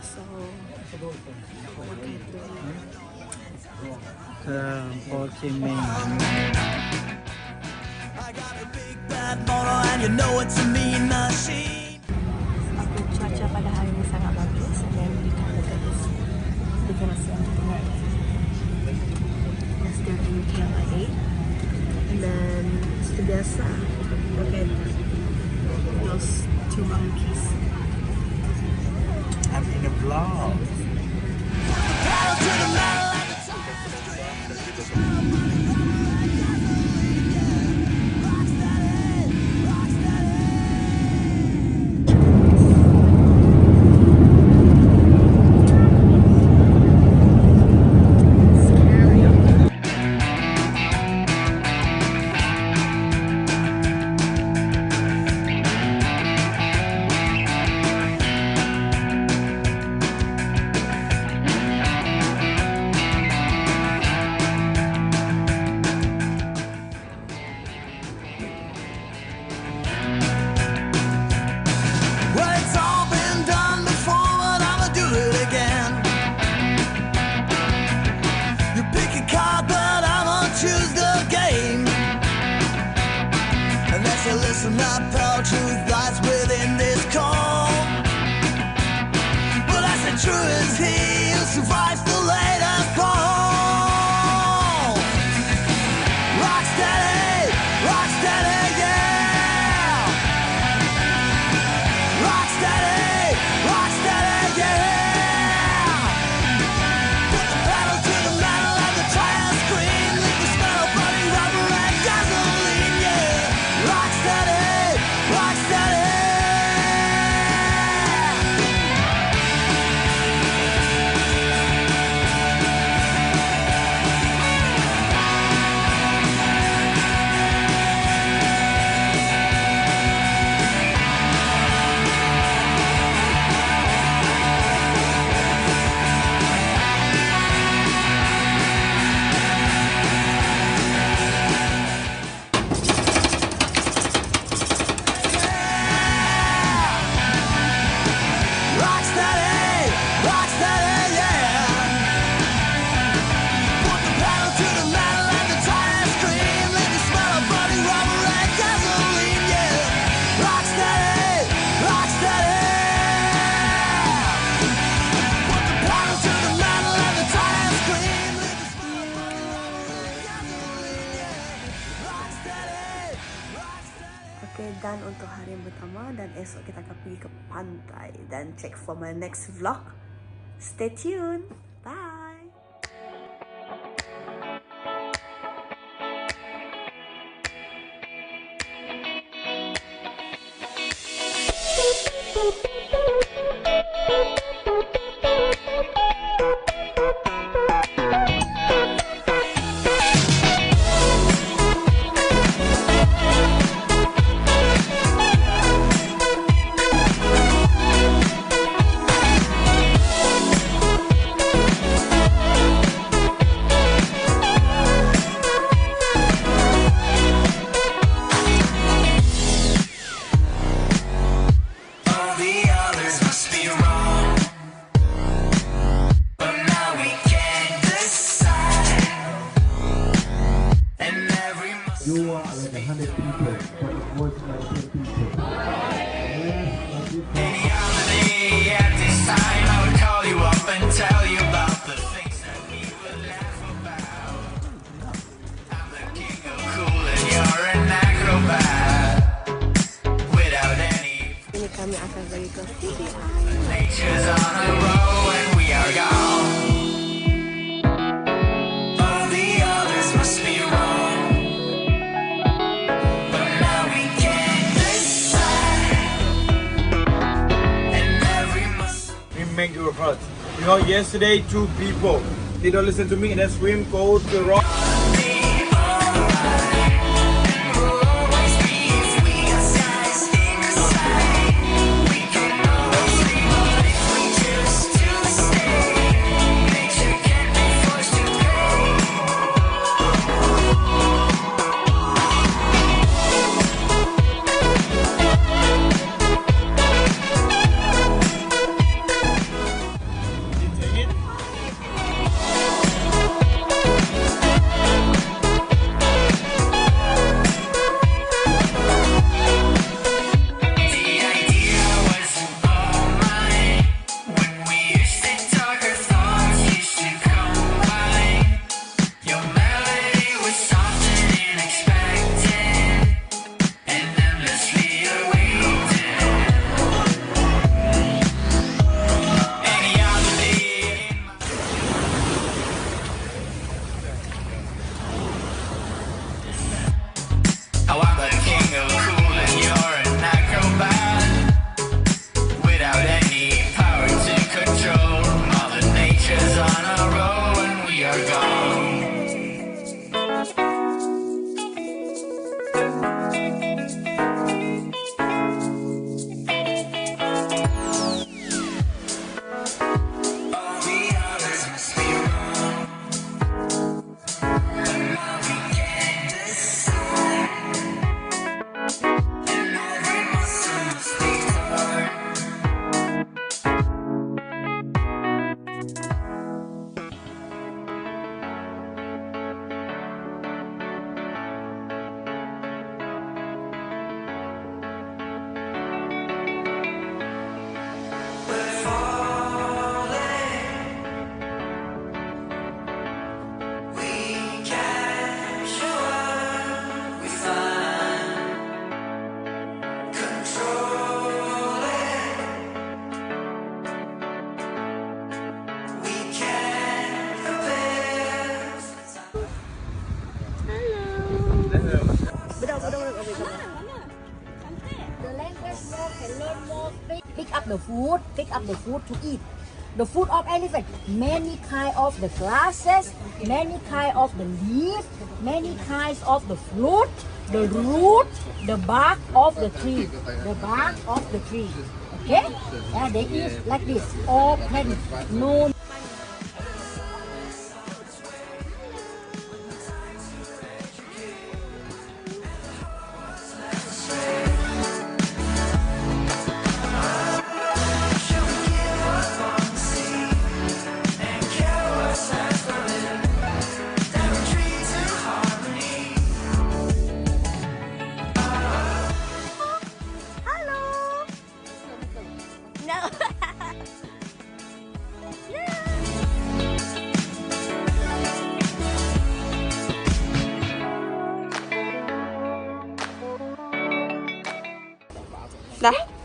So, look at the Ho Chi Minh. I got a big bad motor and you know it's a mean machine. Okay, cuaca pada hari ini sangat bagus. And then we can look at this. We can see tonight. Let's go to KLIA. And then seperti biasa, look at those two monkeys. I'm in a vlog. Listen up, pal, truth lies within this call. But as the true as he who survives the latest call. Rock steady, yeah. Rock steady, yeah. Put the pedal to the metal and the tire scream. Leave the smell of bloody rubber and gasoline, yeah. Rock steady, rock steady. Rock steady, yeah. Put the pedal to the metal and the tires scream. Leave the smell of bloody rubber and gasoline, yeah. Rock steady, Put the pedal to the metal and the tires scream. Leave the smell of bloody rubber and gasoline, yeah. Rock steady. Okay, done untuk hari yang pertama dan esok kita akan pergi ke pantai dan check for my next vlog. Stay tuned. Bye. You are like 100 people, but it was like 10 people. Any other day at this time, I would call you up and tell you about the things that we would laugh about. I'm the king of cool and you're an acrobat. Without any. Ini kami akan pergi ke CBI. Nature's on a roll and we are gone. All the others must be wrong. Make your heart. You know, yesterday 2 people, they don't listen to me and they swim, go to the rock. the food, pick up the food to eat. The food of elephant, many kind of the grasses, many kind of the leaf, many kinds of the fruit, the root, the bark of the tree, the bark of the tree. Okay? And they eat like this, open, no. Dah.